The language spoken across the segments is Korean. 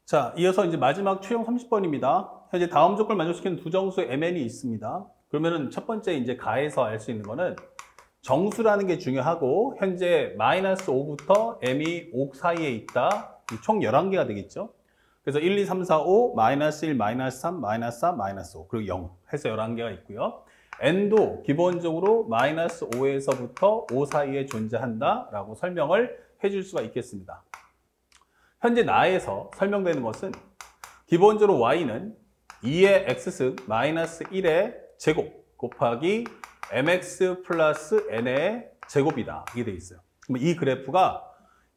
자, 이어서 이제 마지막 최종 30번입니다. 현재 다음 조건을 만족시키는 두 정수의 mn이 있습니다. 그러면은 첫 번째 이제 가해서 알 수 있는 거는 정수라는 게 중요하고 현재 마이너스 5부터 m이 5 사이에 있다. 총 11개가 되겠죠. 그래서 1, 2, 3, 4, 5, 마이너스 1, 마이너스 3, 마이너스 4, 마이너스 5, 그리고 0 해서 11개가 있고요. n도 기본적으로 마이너스 5에서부터 5 사이에 존재한다라고 설명을 해줄 수가 있겠습니다. 현재 나에서 설명되는 것은 기본적으로 y는 2의 x승 마이너스 1의 제곱 곱하기 mx 플러스 n의 제곱이다. 이게 돼 있어요. 그럼 이 그래프가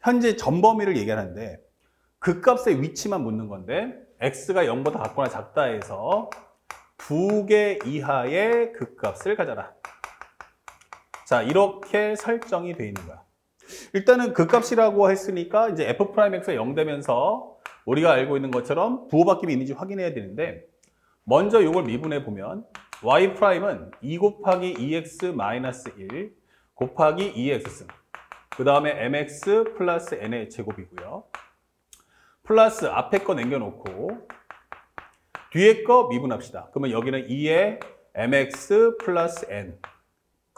현재 전범위를 얘기하는데 그 값의 위치만 묻는 건데 x가 0보다 작거나 작다 해서 2개 이하의 그 값을 가져라. 자, 이렇게 설정이 돼 있는 거야. 일단은 극값이라고 했으니까 이제 f'x가 0 되면서 우리가 알고 있는 것처럼 부호바뀜이 있는지 확인해야 되는데 먼저 이걸 미분해 보면 y'은 2 곱하기 2x 마이너스 1 곱하기 2x승 그 다음에 mx 플러스 n의 제곱이고요. 플러스 앞에 거 남겨놓고 뒤에 거 미분합시다. 그러면 여기는 2의 mx 플러스 n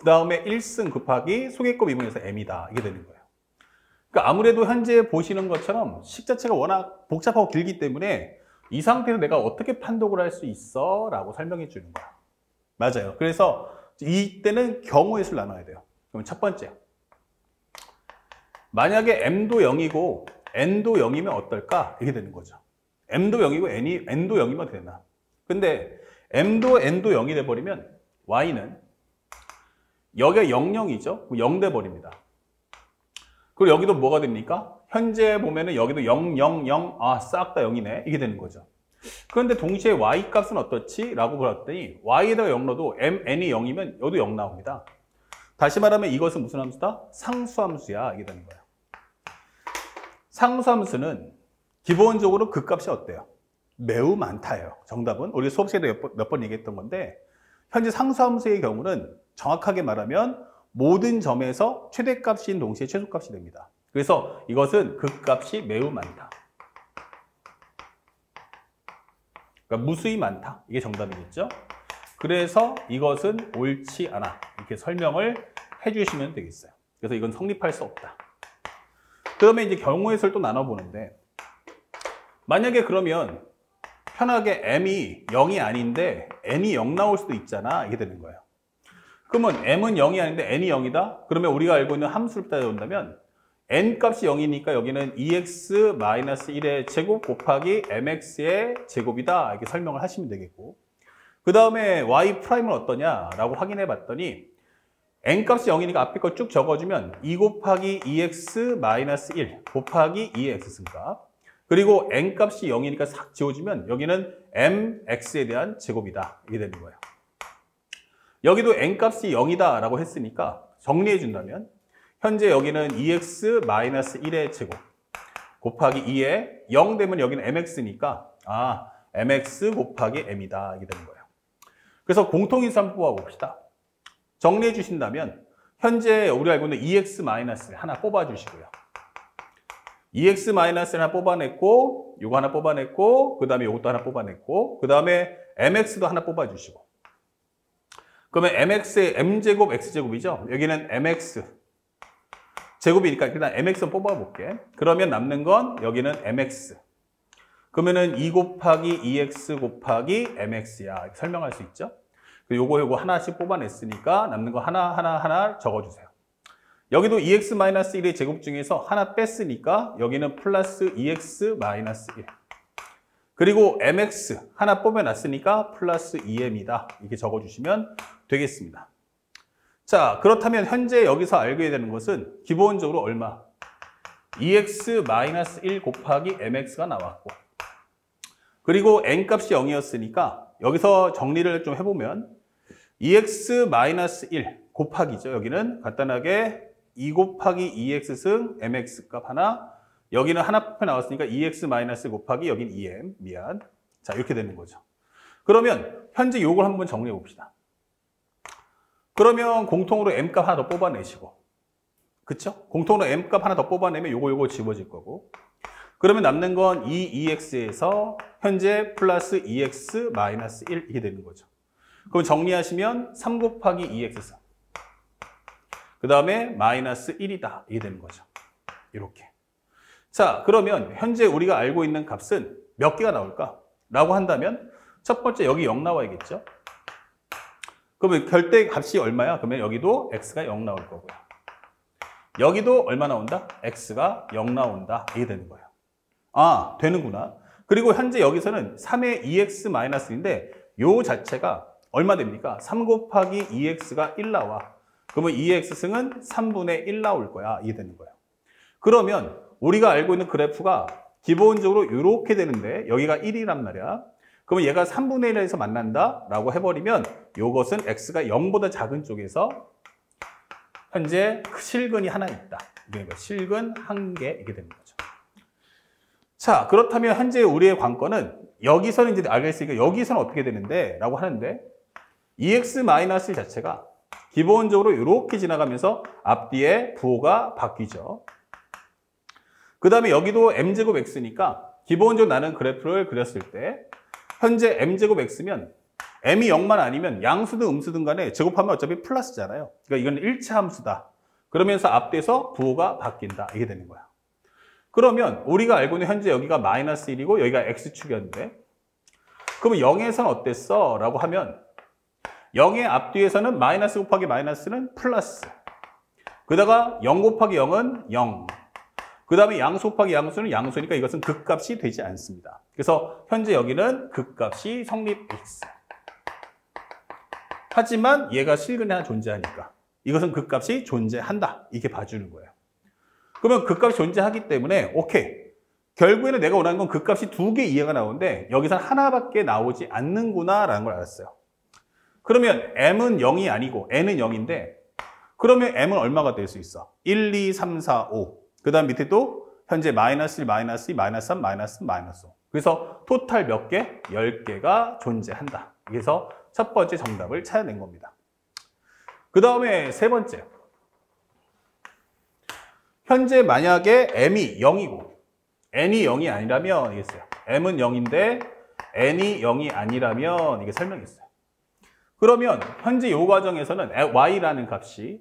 그 다음에 1승 곱하기 속의 거 미분해서 m이다. 이게 되는 거예요. 그러니까 아무래도 현재 보시는 것처럼 식 자체가 워낙 복잡하고 길기 때문에 이 상태에서 내가 어떻게 판독을 할 수 있어? 라고 설명해 주는 거야. 맞아요. 그래서 이때는 경우의 수를 나눠야 돼요. 그럼 첫 번째. 만약에 m도 0이고 n도 0이면 어떨까? 이게 되는 거죠. m도 0이고 n도 0이면 되나? 근데 m도 n도 0이 돼버리면 y는 여기가 0, 0이죠? 0 돼버립니다. 그리고 여기도 뭐가 됩니까? 현재 보면은 여기도 0, 0, 0, 싹 다 0이네. 이게 되는 거죠. 그런데 동시에 y 값은 어떻지? 라고 물었더니 y에다가 0 넣어도 n이 0이면 여기도 0 나옵니다. 다시 말하면 이것은 무슨 함수다? 상수함수야. 이게 되는 거예요. 상수함수는 기본적으로 그 값이 어때요? 매우 많다예요. 정답은 우리 수업 시간에 몇 번 얘기했던 건데 현재 상수함수의 경우는 정확하게 말하면 모든 점에서 최대값인 동시에 최소값이 됩니다. 그래서 이것은 극값이 매우 많다. 그러니까 무수히 많다. 이게 정답이겠죠? 그래서 이것은 옳지 않아. 이렇게 설명을 해주시면 되겠어요. 그래서 이건 성립할 수 없다. 그러면 이제 경우의 수를 또 나눠보는데 만약에 그러면 편하게 m이 0이 아닌데 n이 0 나올 수도 있잖아. 이게 되는 거예요. 그러면 m은 0이 아닌데 n이 0이다? 그러면 우리가 알고 있는 함수를 따져본다면 n 값이 0이니까 여기는 2x-1의 제곱 곱하기 mx의 제곱이다. 이렇게 설명을 하시면 되겠고 그 다음에 y'은 어떠냐라고 확인해 봤더니 n 값이 0이니까 앞에 거 쭉 적어주면 2 곱하기 2x-1 곱하기 2의 x승값 그리고 n 값이 0이니까 싹 지워주면 여기는 mx에 대한 제곱이다. 이게 되는 거예요. 여기도 n 값이 0이다 라고 했으니까 정리해 준다면 현재 여기는 2x-1의 제곱 곱하기 2에 0 되면 여기는 mx니까 mx 곱하기 m이다. 이게 되는 거예요. 그래서 공통인수 한번 뽑아봅시다. 정리해 주신다면 현재 우리가 알고 있는 2x- 하나 뽑아주시고요. 2x- 하나 뽑아냈고 이거 하나 뽑아냈고 그 다음에 이것도 하나 뽑아냈고 그 다음에 mx도 하나 뽑아주시고 그러면 mx의 m제곱 x제곱이죠. 여기는 mx 제곱이니까 일단 mx는 뽑아볼게. 그러면 남는 건 여기는 mx 그러면은 2 곱하기 2x 곱하기 mx야. 이렇게 설명할 수 있죠. 요거 하나씩 뽑아냈으니까 남는 거 하나 적어주세요. 여기도 2x-1의 제곱 중에서 하나 뺐으니까 여기는 플러스 2x-1 그리고 mx 하나 뽑아놨으니까 플러스 2m이다. 이렇게 적어주시면 되겠습니다. 자, 그렇다면 현재 여기서 알게 되는 것은 기본적으로 얼마? 2x-1 곱하기 mx가 나왔고 그리고 n값이 0이었으니까 여기서 정리를 좀 해보면 2x-1 곱하기죠. 여기는 간단하게 2 곱하기 2x승 mx 값 하나 여기는 하나 뽑혀 나왔으니까 2x- 곱하기 여긴 2m 미안. 자, 이렇게 되는 거죠. 그러면 현재 이걸 한번 정리해 봅시다. 그러면 공통으로 m값 하나 더 뽑아내시고 그쵸? 공통으로 m값 하나 더 뽑아내면 요거 지워질 거고 그러면 남는 건 2ex에서 현재 플러스 2x 마이너스 1 이게 되는 거죠. 그럼 정리하시면 3 곱하기 2x 그 다음에 마이너스 1이다 이게 되는 거죠. 이렇게. 자, 그러면 현재 우리가 알고 있는 값은 몇 개가 나올까? 라고 한다면 첫 번째 여기 0 나와야겠죠. 그러면 결대 값이 얼마야? 그러면 여기도 x가 0 나올 거고요. 여기도 얼마 나온다? x가 0 나온다. 이게 되는 거예요. 아, 되는구나. 그리고 현재 여기서는 3의 2x-인데 요 자체가 얼마 됩니까? 3 곱하기 2x가 1 나와. 그러면 2x승은 3분의 1 나올 거야. 이게 되는 거예요. 그러면 우리가 알고 있는 그래프가 기본적으로 이렇게 되는데 여기가 1이란 말이야. 그러면 얘가 3분의 1에서 만난다 라고 해버리면 이것은 x가 0보다 작은 쪽에서 현재 실근이 하나 있다. 그러니까 실근 1개 이게 되는 거죠. 자, 그렇다면 현재 우리의 관건은 여기서는 이제 알겠으니까 여기서는 어떻게 되는데 라고 하는데 2x- 자체가 기본적으로 이렇게 지나가면서 앞뒤에 부호가 바뀌죠. 그 다음에 여기도 m제곱 x니까 기본적으로 나는 그래프를 그렸을 때 현재 m제곱 x면 m이 0만 아니면 양수든 음수든 간에 제곱하면 어차피 플러스잖아요. 그러니까 이건 1차 함수다. 그러면서 앞뒤에서 부호가 바뀐다. 이게 되는 거야. 그러면 우리가 알고 있는 현재 여기가 마이너스 1이고 여기가 x축이었는데 그러면 0에서는 어땠어? 라고 하면 0의 앞뒤에서는 마이너스 곱하기 마이너스는 플러스. 그다가 0 곱하기 0은 0. 그 다음에 양수 곱하기 양수는 양수니까 이것은 극값이 되지 않습니다. 그래서 현재 여기는 극값이 성립X. 하지만 얘가 실근에 하나 존재하니까 이것은 극값이 존재한다. 이렇게 봐주는 거예요. 그러면 극값이 존재하기 때문에 오케이. 결국에는 내가 원하는 건 극값이 2개 이해가 나오는데 여기서는 하나밖에 나오지 않는구나 라는 걸 알았어요. 그러면 m은 0이 아니고 n은 0인데 그러면 m은 얼마가 될 수 있어? 1, 2, 3, 4, 5. 그 다음 밑에 또 현재 마이너스 1, 마이너스 2, 마이너스 3, 마이너스 5. 그래서 토탈 몇 개? 10개가 존재한다. 그래서 첫 번째 정답을 찾아낸 겁니다. 그 다음에 세 번째. 현재 만약에 m이 0이고 n이 0이 아니라면 이겠어요. m은 0인데 n이 0이 아니라면 이게 설명했어요. 그러면 현재 이 과정에서는 y라는 값이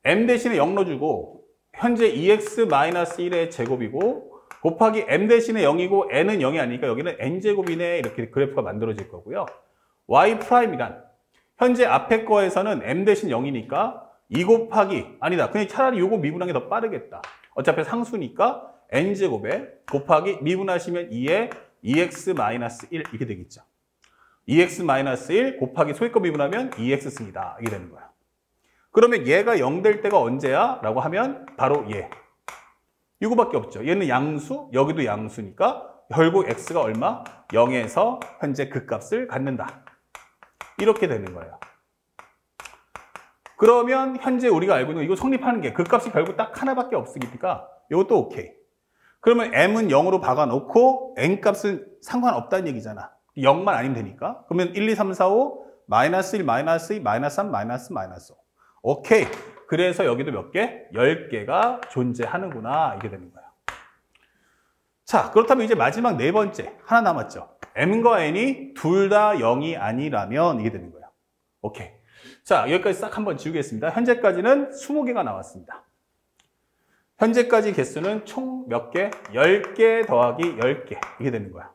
m 대신에 0 넣어주고 현재 2x-1의 제곱이고 곱하기 m 대신에 0이고 n은 0이 아니니까 여기는 n제곱이네 이렇게 그래프가 만들어질 거고요. y'이란 현재 앞에 거에서는 m 대신 0이니까 2 곱하기 아니다. 그냥 차라리 요거 미분하는 게 더 빠르겠다. 어차피 상수니까 n제곱에 곱하기 미분하시면 2에 2x-1 이렇게 되겠죠. 2x-1 곱하기 소위껏 미분하면 2x승이다. 이게 되는 거야. 그러면 얘가 0 될 때가 언제야? 라고 하면 바로 얘. 이거밖에 없죠. 얘는 양수, 여기도 양수니까 결국 x가 얼마? 0에서 현재 극값을 갖는다. 이렇게 되는 거예요. 그러면 현재 우리가 알고 있는 거 이거 성립하는 게 극값이 결국 딱 하나밖에 없으니까 이것도 오케이. 그러면 m은 0으로 박아놓고 n값은 상관없다는 얘기잖아. 0만 아니면 되니까. 그러면 1, 2, 3, 4, 5, 마이너스 1, 마이너스 2, 마이너스 3, 마이너스 5. 오케이. 그래서 여기도 몇 개? 10개가 존재하는구나. 이게 되는 거예요. 자, 그렇다면 이제 마지막 네 번째. 하나 남았죠. m과 n이 둘 다 0이 아니라면 이게 되는 거예요. 오케이. 자, 여기까지 싹 한번 지우겠습니다. 현재까지는 20개가 나왔습니다. 현재까지 개수는 총 몇 개? 10개 더하기 10개. 이게 되는 거야.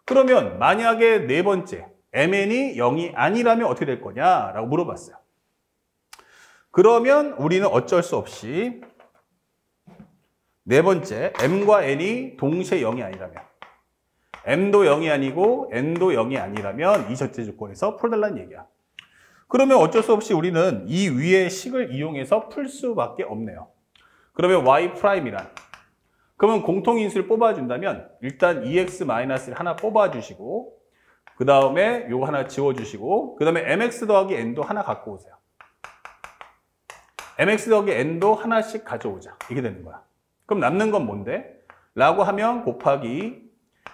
그러면 만약에 네 번째, mn이 0이 아니라면 어떻게 될 거냐라고 물어봤어요. 그러면 우리는 어쩔 수 없이 네 번째, m과 n이 동시에 0이 아니라면 m도 0이 아니고 n도 0이 아니라면 이 절대 조건에서 풀어달라는 얘기야. 그러면 어쩔 수 없이 우리는 이 위의 식을 이용해서 풀 수밖에 없네요. 그러면 y'이란 그러면 공통인수를 뽑아준다면 일단 2x-1 하나 뽑아주시고 그 다음에 요거 하나 지워주시고 그 다음에 mx 더하기 n도 하나 갖고 오세요. mx 더하기 n도 하나씩 가져오자. 이게 되는 거야. 그럼 남는 건 뭔데? 라고 하면 곱하기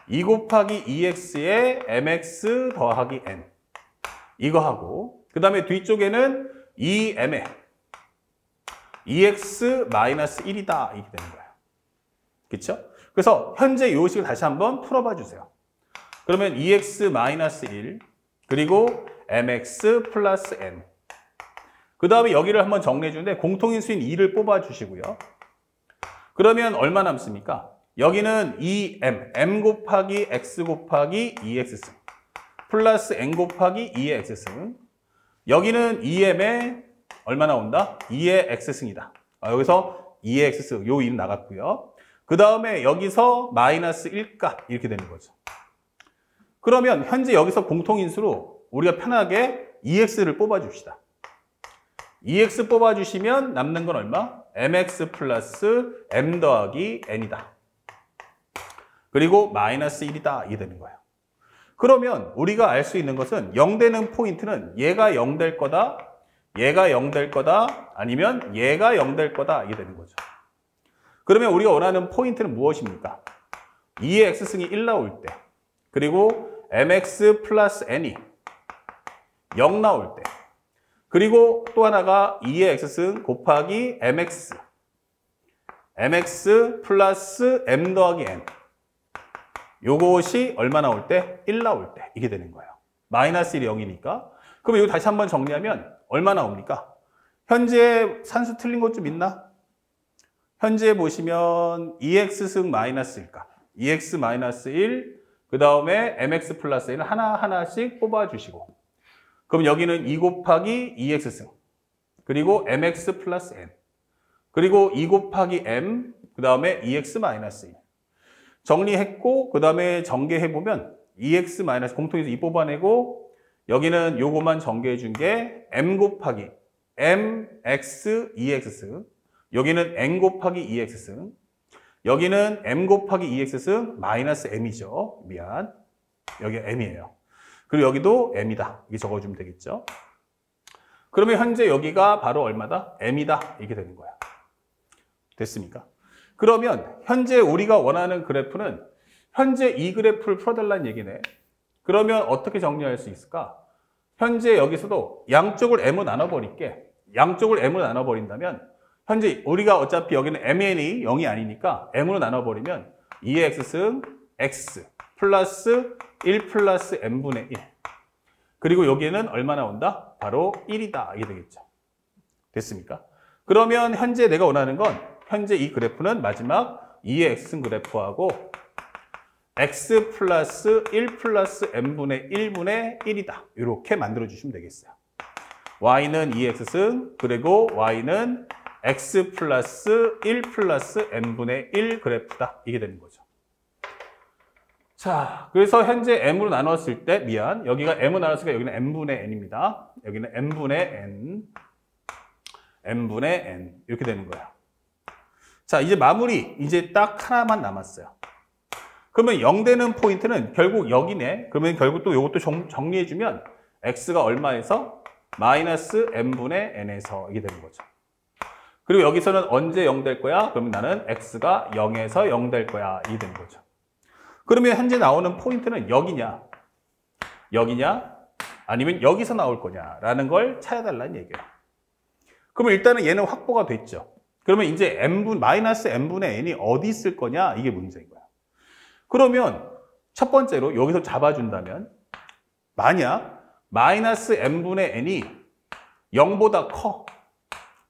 2 곱하기 2x에 mx 더하기 n 이거 하고 그 다음에 뒤쪽에는 2m에 2x-1이다. 이렇게 되는 거야. 그쵸? 그래서 현재 이 식을 다시 한번 풀어봐 주세요. 그러면 2x-1 그리고 mx 플러스 n. 그 다음에 여기를 한번 정리해 주는데 공통인수인 2를 뽑아 주시고요. 그러면 얼마 남습니까? 여기는 2m, m 곱하기 x 곱하기 2x승 플러스 n 곱하기 2의 x승. 여기는 2m에 얼마 나온다? 2의 x승이다. 여기서 2의 x승, 요 2는 나갔고요. 그 다음에 여기서 마이너스 1값 이렇게 되는 거죠. 그러면 현재 여기서 공통인수로 우리가 편하게 2x를 뽑아줍시다. 2x 뽑아주시면 남는 건 얼마? mx 플러스 m 더하기 n이다. 그리고 마이너스 1이다. 이게 되는 거예요. 그러면 우리가 알 수 있는 것은 0 되는 포인트는 얘가 0 될 거다, 얘가 0 될 거다, 아니면 얘가 0 될 거다. 이게 되는 거죠. 그러면 우리가 원하는 포인트는 무엇입니까? 2의 x승이 1 나올 때, 그리고 mx 플러스 n이 0 나올 때, 그리고 또 하나가 2의 x승 곱하기 mx 플러스 m 더하기 n. 요것이 얼마 나올 때? 1 나올 때. 이게 되는 거예요. 마이너스 1이 0이니까. 그럼 이거 다시 한번 정리하면 얼마 나옵니까? 현재 산수 틀린 것 좀 있나? 현재 보시면 2x승 마이너스 1값. 2x 마이너스 1, 그 다음에 mx 플러스 1을 하나하나씩 뽑아주시고. 그럼 여기는 2 곱하기 2x승, 그리고 mx 플러스 n, 그리고 2 곱하기 m, 그 다음에 2x 마이너스 1. 정리했고, 그 다음에 전개해보면 2x 마이너스 공통에서 2 뽑아내고, 여기는 요거만 전개해준 게 m 곱하기 mx 2x승, 여기는 n 곱하기 2x승, 여기는 m 곱하기 2x승 마이너스 m이죠. 미안. 여기 m이에요. 그리고 여기도 m이다. 이게 적어주면 되겠죠. 그러면 현재 여기가 바로 얼마다? m이다. 이게 되는 거야. 됐습니까? 그러면 현재 우리가 원하는 그래프는 현재 이 그래프를 풀어달라는 얘기네. 그러면 어떻게 정리할 수 있을까? 현재 여기서도 양쪽을 m으로 나눠버릴게. 양쪽을 m으로 나눠버린다면 현재 우리가 어차피 여기는 mn이 0이 아니니까 m으로 나눠버리면 2의 x승 x 플러스 1 플러스 n분의 1. 그리고 여기에는 얼마 나온다? 바로 1이다. 이게 되겠죠. 됐습니까? 그러면 현재 내가 원하는 건 현재 이 그래프는 마지막 2의 x승 그래프하고 x 플러스 1 플러스 n분의 1분의 1이다. 이렇게 만들어주시면 되겠어요. y는 2x승, 그리고 y는 x 플러스 1 플러스 n분의 1 그래프다. 이게 되는 거죠. 자, 그래서 현재 m으로 나눴을 때, 미안, 여기가 m으로 나눴으니까 여기는 n분의 n입니다. 여기는 n분의 n 이렇게 되는 거예요. 자, 이제 마무리, 이제 딱 하나만 남았어요. 그러면 0 되는 포인트는 결국 여기네. 그러면 결국 또 이것도 정리해주면 x가 얼마에서? 마이너스 n분의 n에서 이게 되는 거죠. 그리고 여기서는 언제 0 될 거야? 그러면 나는 x가 0에서 0 될 거야. 이게 되는 거죠. 그러면 현재 나오는 포인트는 여기냐? 여기냐? 아니면 여기서 나올 거냐라는 걸 찾아달라는 얘기예요. 그러면 일단은 얘는 확보가 됐죠. 그러면 이제 마이너스 n분의 n이 어디 있을 거냐? 이게 문제인 거야. 그러면 첫 번째로 여기서 잡아준다면 만약 마이너스 n분의 n이 0보다 커.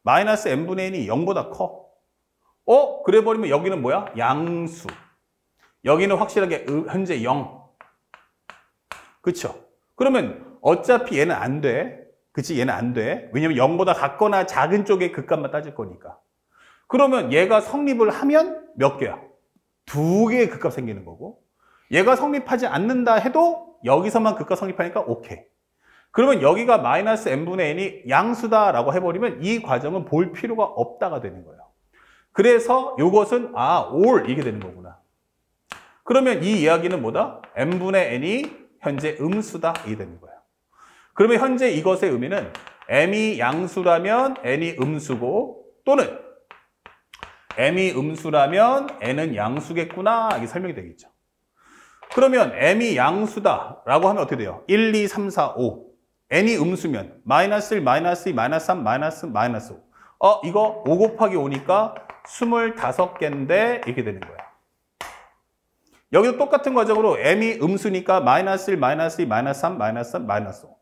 마이너스 n분의 n이 0보다 커. 그래 버리면 여기는 뭐야? 양수. 여기는 확실하게 현재 0. 그쵸? 그러면 어차피 얘는 안 돼. 그치? 얘는 안 돼. 왜냐면 0보다 같거나 작은 쪽의 극값만 따질 거니까. 그러면 얘가 성립을 하면 몇 개야? 2개의 극값 생기는 거고, 얘가 성립하지 않는다 해도 여기서만 극값 성립하니까 오케이. 그러면 여기가 마이너스 n분의 n이 양수다라고 해버리면 이 과정은 볼 필요가 없다가 되는 거예요. 그래서 이것은 올 이게 되는 거구나. 그러면 이 이야기는 뭐다? n분의 n이 현재 음수다 이게 되는 거예요. 그러면 현재 이것의 의미는 m이 양수라면 n이 음수고, 또는 m이 음수라면 n은 양수겠구나 이게 설명이 되겠죠. 그러면 m이 양수다라고 하면 어떻게 돼요? 1, 2, 3, 4, 5. n이 음수면 마이너스 1, 마이너스 2, 마이너스 3, 마이너스 5. 이거 5 곱하기 5니까 25개인데 이렇게 되는 거야. 여기도 똑같은 과정으로 m이 음수니까 마이너스 1, 마이너스 2, 마이너스 3, 마이너스 3, 마이너스 5.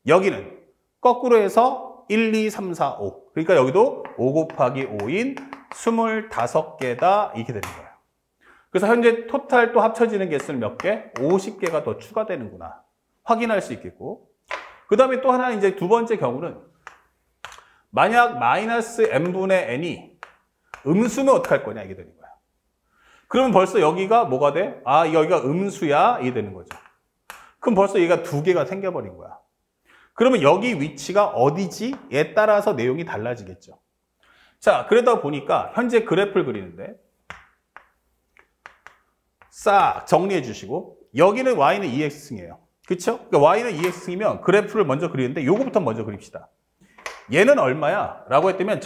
여기는 거꾸로 해서 1, 2, 3, 4, 5. 그러니까 여기도 5 곱하기 5인 25개다 이렇게 되는 거예요. 그래서 현재 토탈 또 합쳐지는 개수는 몇 개? 50개가 더 추가되는구나. 확인할 수 있겠고. 그 다음에 또 하나 이제 두 번째 경우는 만약 마이너스 n분의 n이 음수면 어떡할 거냐 이게 되는 거야. 그러면 벌써 여기가 뭐가 돼? 아, 여기가 음수야 이게 되는 거죠. 그럼 벌써 얘가 두 개가 생겨버린 거야. 그러면 여기 위치가 어디지? 에 따라서 내용이 달라지겠죠. 자, 그러다 보니까 현재 그래프를 그리는데 싹 정리해 주시고 여기는 y는 2x승이에요. 그렇죠? 그러니까 y는 2x승이면 그래프를 먼저 그리는데 요거부터 먼저 그립시다. 얘는 얼마야? 라고 했다면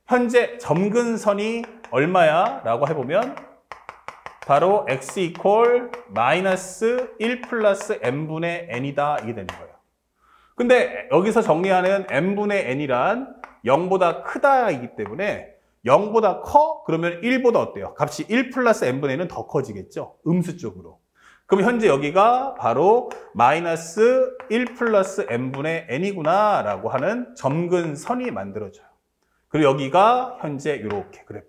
현재 점근선이 얼마야? 라고 해보면 바로 x 이퀄 마이너스 1 플러스 n분의 n이다 이게 되는 거예요. 근데 여기서 정리하는 n분의 n이란 0보다 크다이기 때문에 0보다 커? 그러면 1보다 어때요? 값이 1 플러스 n분의 n은 더 커지겠죠? 음수 쪽으로. 그럼 현재 여기가 바로 마이너스 1 플러스 n분의 n이구나 라고 하는 점근선이 만들어져요. 그리고 여기가 현재 이렇게 그래프.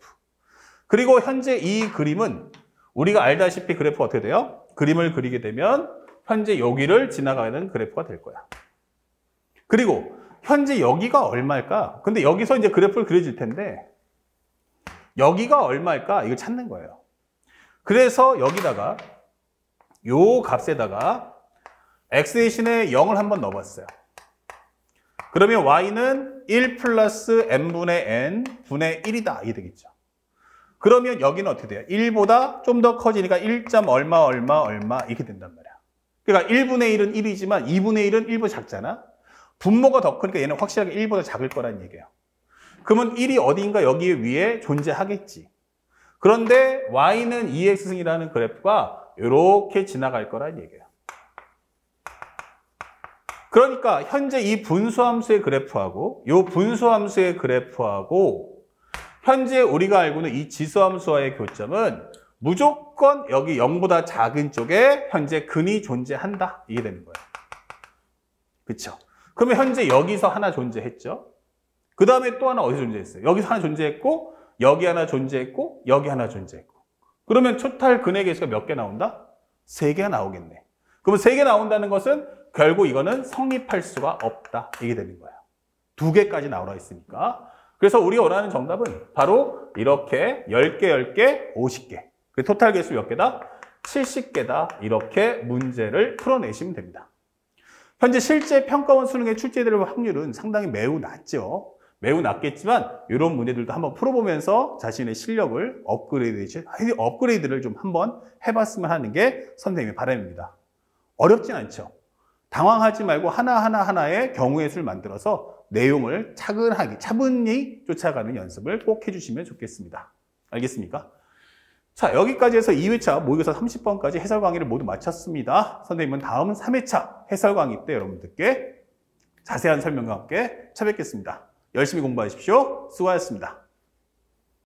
그리고 현재 이 그림은 우리가 알다시피 그래프가 어떻게 돼요? 그림을 그리게 되면 현재 여기를 지나가는 그래프가 될 거야. 그리고 현재 여기가 얼마일까? 근데 여기서 이제 그래프를 그려질 텐데 여기가 얼마일까? 이걸 찾는 거예요. 그래서 여기다가 요 값에다가 x 대신에 0을 한번 넣어봤어요. 그러면 y는 1 플러스 n분의 n 분의 1이다. 이게 되겠죠. 그러면 여기는 어떻게 돼요? 1보다 좀 더 커지니까 1. 얼마 이렇게 된단 말이야. 그러니까 1분의 1은 1이지만 2분의 1은 1보다 작잖아. 분모가 더 크니까 얘는 확실하게 1보다 작을 거란 얘기예요. 그러면 1이 어디인가 여기 위에 존재하겠지. 그런데 y는 2x승이라는 그래프가 이렇게 지나갈 거란 얘기예요. 그러니까 현재 이 분수함수의 그래프하고 이 분수함수의 그래프하고 현재 우리가 알고 있는 이 지수함수와의 교점은 무조건 여기 0보다 작은 쪽에 현재 근이 존재한다. 이게 되는 거예요. 그렇죠? 그러면 현재 여기서 하나 존재했죠. 그 다음에 또 하나 어디서 존재했어요? 여기서 하나 존재했고 여기 하나 존재했고 여기 하나 존재했고 그러면 토탈 근의 개수가 몇 개 나온다? 3개가 나오겠네. 그러면 3개 나온다는 것은 결국 이거는 성립할 수가 없다. 이게 되는 거예요. 2개까지 나오라 했으니까. 그래서 우리가 원하는 정답은 바로 이렇게 10개, 10개, 50개. 그 토탈 개수 몇 개다? 70개다. 이렇게 문제를 풀어내시면 됩니다. 현재 실제 평가원 수능에 출제될 확률은 상당히 매우 낮죠. 매우 낮겠지만 이런 문제들도 한번 풀어보면서 자신의 실력을 업그레이드를 좀 한번 해봤으면 하는 게 선생님의 바람입니다. 어렵진 않죠. 당황하지 말고 하나의 경우의 수를 만들어서 내용을 차분히 쫓아가는 연습을 꼭 해주시면 좋겠습니다. 알겠습니까? 자, 여기까지 해서 2회차 모의고사 30번까지 해설 강의를 모두 마쳤습니다. 선생님은 다음 3회차 해설 강의 때 여러분들께 자세한 설명과 함께 찾아뵙겠습니다. 열심히 공부하십시오. 수고하셨습니다.